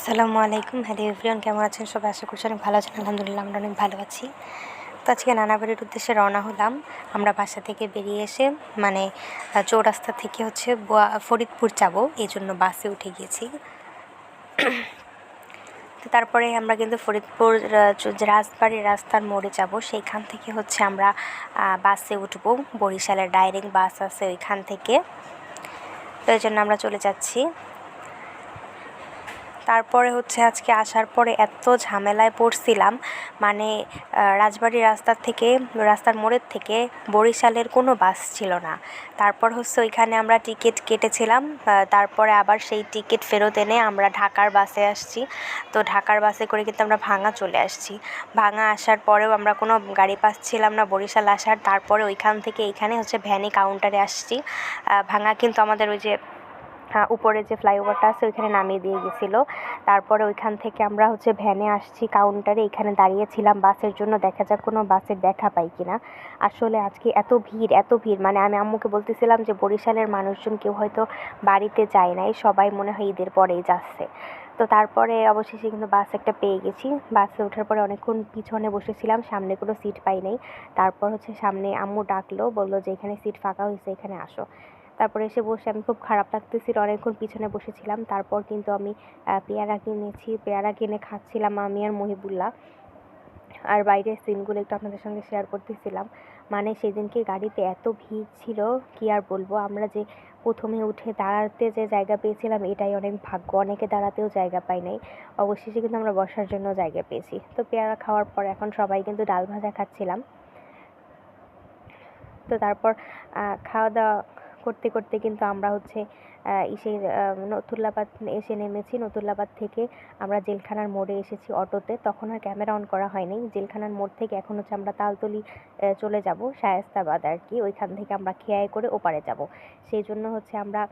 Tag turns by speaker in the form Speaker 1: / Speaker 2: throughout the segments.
Speaker 1: আসসালামু আলাইকুম। Hello everyone, কেমন আছেন সবাই? আশা করছি অনেক ভালো আছেন। আলহামদুলিল্লাহ আমরা অনেক ভালো আছি। তো আজকে নানাবাড়ির উদ্দেশ্যে রওনা হলাম। আমরা বাসা থেকে বেরিয়ে এসে চৌরাস্তা থেকে ফরিদপুর যাব, এই জন্য বাসে উঠে গিয়েছি। তো তারপরে আমরা কিন্তু ফরিদপুর যে রাজবাড়ির রাস্তার মোড়ে যাব, সেইখান থেকে আমরা বাসে উঠব। বরিশালের ডাইরেক্ট বাস আছে ওইখান থেকে, তো এই জন্য আমরা চলে যাচ্ছি। তারপরে আজকে আসার পরে এত ঝামেলায় পড়ছিলাম, রাজবাড়ির রাস্তার মোড়ের থেকে বরিশালের কোনো বাস ছিল না। তারপর ওইখানে আমরা টিকিট কেটেছিলাম, তারপরে আবার সেই টিকিট ফেরত এনে আমরা ঢাকার বাসে আসছি। তো ঢাকার বাসে করে কিন্তু আমরা ভাঙা চলে আসছি। ভাঙা আসার পরেও আমরা কোনো গাড়ি পাচ্ছিলাম না বরিশাল আসার। তারপরে ওইখান থেকে এইখানে ভ্যানি কাউন্টারে আসছি। ভাঙা কিন্তু আমাদের ওই যে উপরে যে ফ্লাইওভারটা আছে ওইখানে নামিয়ে দিয়ে গেছিলো। তারপরে ওইখান থেকে আমরা ভ্যানে আসছি কাউন্টারে, এখানে দাঁড়িয়েছিলাম বাসের জন্য, দেখা যাক কোনো বাসের দেখা পাই কিনা। আসলে আজকে এত ভিড় আমি আম্মুকে বলতেছিলাম যে বরিশালের মানুষজন কেউ হয়তো বাড়িতে যায় নাই, সবাই মনে হয় ঈদের পরেই যাচ্ছে। তো তারপরে অবশেষে কিন্তু বাস একটা পেয়ে গেছি। বাসে ওঠার পরে অনেকক্ষণ পিছনে বসেছিলাম, সামনে কোনো সিট পাই নাই। তারপর সামনে আম্মু ডাকলো, বললো যে এখানে সিট ফাঁকা হয়েছে, এখানে আসো। তারপরে এসে বসে আমি খুব খারাপ লাগতেছিল, অনেকক্ষণ পিছনে বসেছিলাম। তারপর কিন্তু আমি পেয়ারা পেয়ারা কিনে খাচ্ছিলাম আমি আর মহিবুল্লাহ। আর বাইরের সিনগুলো একটু আপনাদের সঙ্গে শেয়ার করতেছিলাম। সেদিনকে গাড়িতে এত ভিড় ছিল, কি আর বলবো। আমরা যে প্রথমে উঠে দাঁড়াতে যে জায়গা পেয়েছিলাম এটাই অনেক ভাগ্য, অনেকে দাঁড়াতেও জায়গা পায় নাই। অবশেষে কিন্তু আমরা বসার জন্য জায়গা পেয়েছি। তো পেয়ারা খাওয়ার পর এখন সবাই কিন্তু ডাল ভাজা খাচ্ছিলাম। তো তারপর খাওয়া দাওয়া করতে করতে কিন্তু আমরা নথুল্লাবাদ এসে নেমেছি। নথুল্লাবাদ থেকে আমরা জেলখানার মোড়ে এসেছি অটোতে। তখন আর ক্যামেরা অন করা হয়নি। জেলখানার মোড় থেকে এখন আমরা তালতলি চলে যাব, শায়েস্তাবাদ আর কি। ওইখান থেকে আমরা খেয়ায় করে ওপারে যাব। সেই জন্য আমরা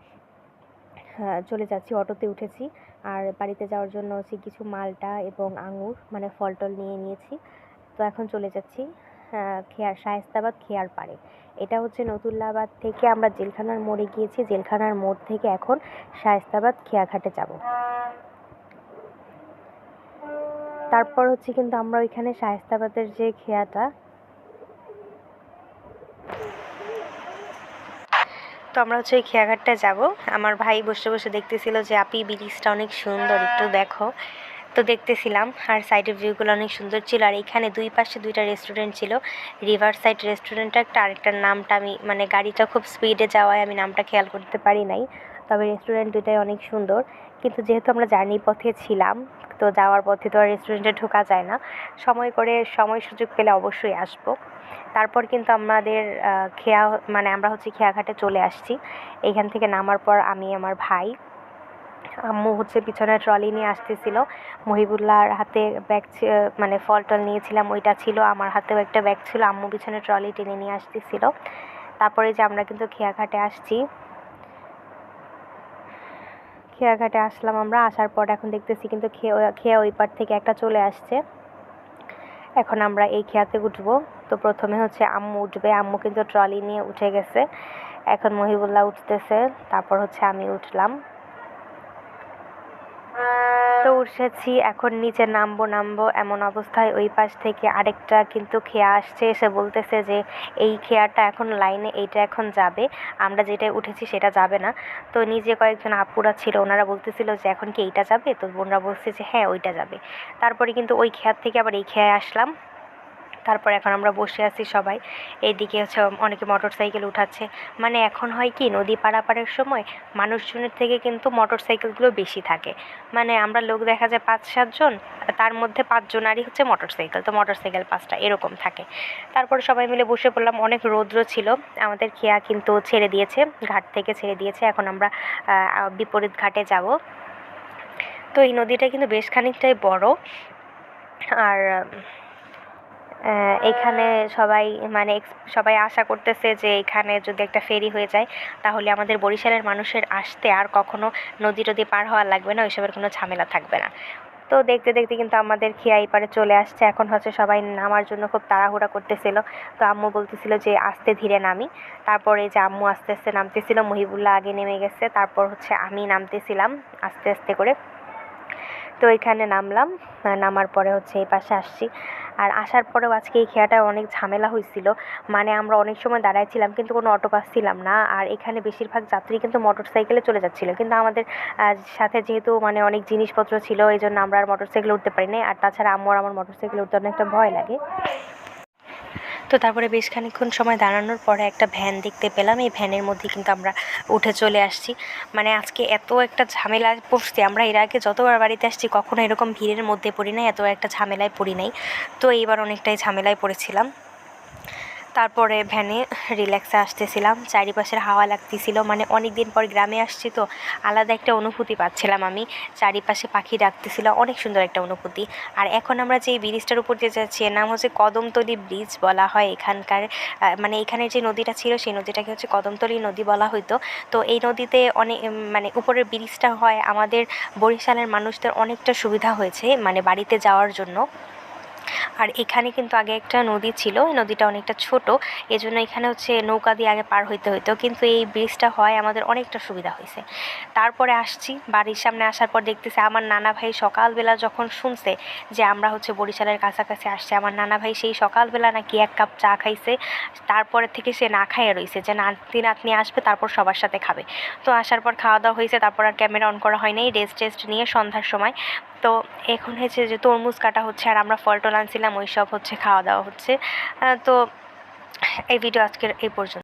Speaker 1: চলে যাচ্ছি, অটোতে উঠেছি। আর বাড়িতে যাওয়ার জন্য কিছু মালটা এবং আঙুর ফল টল নিয়ে নিয়েছি। তো এখন চলে যাচ্ছি শায়েস্তাবাদ খেয়ার পাড়ে। এটা নতুল্লাবাদ থেকে আমরা জেলখানার মোড়ে গিয়েছি, জেলখানার মোড় থেকে এখন শায়েস্তাবাদ খেয়াঘাটে যাব। তারপর কিন্তু আমরা ওইখানে শায়েস্তাবাদের যে খেয়াটা, তো আমরা ওই খেয়াঘাটটা যাব। আমার ভাই বসে বসে দেখতেছিল যে আপি ব্রিজটা অনেক সুন্দর, একটু দেখো। তো দেখতেছিলাম, আর সাইডের ভিউগুলো অনেক সুন্দর ছিল। আর এখানে দুই পাশে দুইটা রেস্টুরেন্ট ছিল, রিভার সাইড রেস্টুরেন্টটা একটা, আরেকটার নামটা আমি গাড়িটা খুব স্পিডে যাওয়ায় আমি নামটা খেয়াল করতে পারি নাই। তবে রেস্টুরেন্ট দুইটাই অনেক সুন্দর। কিন্তু যেহেতু আমরা জার্নি পথে ছিলাম, তো যাওয়ার পথে তো আর রেস্টুরেন্টে ঢোকা যায় না। সময় সুযোগ পেলে অবশ্যই আসবো। তারপর কিন্তু আমাদের আমরা খেয়াঘাটে চলে আসছি। এইখান থেকে নামার পর আমি, আমার ভাই, আম্মু পিছনে ট্রলি নিয়ে আসতেছিল। মহিবুল্লাহর হাতে ব্যাগ ফল টল নিয়েছিলাম, ওইটা ছিল। আমার হাতেও একটা ব্যাগ ছিল। আম্মু পিছনে ট্রলি টেনে নিয়ে আসতেছিল। তারপরে যে আমরা কিন্তু খেয়াঘাটে আসছি। খেয়াঘাটে আসলাম আমরা। আসার পর এখন দেখতেছি কিন্তু খেয়া ওই পার থেকে একটা চলে আসছে। এখন আমরা এই খেয়াতে উঠবো। তো প্রথমে আম্মু উঠবে, আম্মু কিন্তু ট্রলি নিয়ে উঠে গেছে। এখন মহিবুল্লাহ উঠতেছে, তারপর আমি উঠলাম। তো উঠেছি, এখন নিচে নামবো এমন অবস্থায় ওই পাশ থেকে আরেকটা কিন্তু খেয়া আসছে, এসে বলতেছে যে এই খেয়াটা এখন লাইনে, এইটা এখন যাবে, আমরা যেটায় উঠেছি সেটা যাবে না। তো নিজে কয়েকজন আপুরা ছিল, ওনারা বলতেছিল যে এখন কি এইটা যাবে, তো বোনরা বলছে যে হ্যাঁ ওইটা যাবে। তারপরে কিন্তু ওই খেয়ার থেকে আবার এই খেয়ায় আসলাম। তারপর এখন আমরা বসে আছি সবাই। এইদিকে অনেকে মোটর সাইকেল উঠাচ্ছে। এখন হয় কি, নদী পারাপারের সময় মানুষজনের থেকে কিন্তু মোটর সাইকেলগুলো বেশি থাকে। আমরা লোক দেখা যায় 5-7 জন, তার মধ্যে 5 জনারই মোটর সাইকেল, তো মোটর সাইকেল 5টা এরকম থাকে। তারপরে সবাই মিলে বসে পড়লাম। অনেক রৌদ্র ছিল। আমাদের খেয়া কিন্তু ছেড়ে দিয়েছে, ঘাট থেকে ছেড়ে দিয়েছে। এখন আমরা বিপরীত ঘাটে যাব। তো এই নদীটা কিন্তু বেশ খানিকটাই বড়। আর এখানে সবাই আশা করতেছে যে এখানে যদি একটা ফেরি হয়ে যায়, তাহলে আমাদের বরিশালের মানুষের আসতে আর কখনো নদী টদী পার হওয়া লাগবে না, ওইসবের কোনো ঝামেলা থাকবে না। তো দেখতে দেখতে কিন্তু আমাদের খেয়া এই পারে চলে আসছে। এখন সবাই নামার জন্য খুব তাড়াহুড়া করতেছিল। তো আম্মু বলতেছিল যে আস্তে ধীরে নামি। তারপরে যে আম্মু আস্তে আস্তে নামতেছিল, মহিবুল্লাহ আগে নেমে গেছে। তারপর আমি নামতেছিলাম আস্তে আস্তে করে। তো এখানে নামলাম, নামার পরে হচ্ছে এই পাশে আসছি। আর আসার পরেও আজকে এই খেয়াটায় অনেক ঝামেলা হয়েছিল, মানে আমরা অনেক সময় দাঁড়াইছিলাম কিন্তু কোনো অটো পাচ্ছিলাম না। আর এখানে বেশিরভাগ যাত্রী কিন্তু মোটর সাইকেলে চলে যাচ্ছিলো, কিন্তু আমাদের সাথে যেহেতু মানে অনেক জিনিসপত্র ছিল এই জন্য আমরা আর মোটর সাইকেলে উঠতে পারি নাই। আর তাছাড়া আম্মু আর আমার মোটর সাইকেলে উঠতে অনেকটা ভয় লাগে। তো তারপরে বেশ খানিকক্ষণ সময় দাঁড়ানোর পরে একটা ভ্যান দেখতে পেলাম, এই ভ্যানের মধ্যে কিন্তু আমরা উঠে চলে আসছি। মানে আজকে এত একটা ঝামেলায় পড়ছি, আমরা এর আগে যতবার বাড়িতে আসছি কখনো এরকম ভিড়ের মধ্যে পড়ি নাই, এত একটা ঝামেলায় পড়ি নাই। তো এইবার অনেকটাই ঝামেলায় পড়েছিলাম। তারপরে ভ্যানে রিল্যাক্সে আসতেছিলাম, চারিপাশের হাওয়া লাগতেছিল, মানে অনেক দিন পর গ্রামে আসছি তো আলাদা একটা অনুভূতি পাচ্ছিলাম আমি। চারিপাশে পাখি ডাকতেছিল, অনেক সুন্দর একটা অনুভূতি। আর এখন আমরা যে ব্রিজটার উপর দিয়ে যাচ্ছি এর নাম হচ্ছে কদমতলী ব্রিজ বলা হয় এখানকার। মানে এখানে যে নদীটা ছিল সেই নদীটাকে হচ্ছে কদমতলী নদী বলা হতো। তো এই নদীতে অনেক মানে উপরের ব্রিজটা হয় আমাদের বরিশালের মানুষদের অনেকটা সুবিধা হয়েছে মানে বাড়িতে যাওয়ার জন্য। আর এখানে কিন্তু আগে একটা নদী ছিল, এই নদীটা অনেকটা ছোট, এজন্য এখানে হচ্ছে নৌকা দিয়ে আগে পার হইতে হতো, কিন্তু এই ব্রিজটা হয় আমাদের অনেকটা সুবিধা হয়েছে। তারপরে আসছি, বাড়ির সামনে আসার পর দেখতেছি আমার নানা ভাই সকালবেলা যখন শুনছে যে আমরা হচ্ছে বরিশালের কাছাকাছি আসছি, আমার নানা ভাই সেই সকালবেলা নাকি 1 কাপ চা খাইছে, তারপরে থেকে সে না খাইয়ে রয়েছে যে নাতি নাতনি আসবে তারপর সবার সাথে খাবে। তো আসার পর খাওয়া দাওয়া হয়েছে, তারপর আর ক্যামেরা অন করা হয় নাই, রেস্ট নিয়ে সন্ধ্যার সময়। তো এখন হয়েছে যে তরমুজ কাটা হচ্ছে আর আমরা ফল টল আনছিলাম, ওই সব হচ্ছে খাওয়া দাওয়া হচ্ছে। তো এই ভিডিও আজকের এই পর্যন্ত।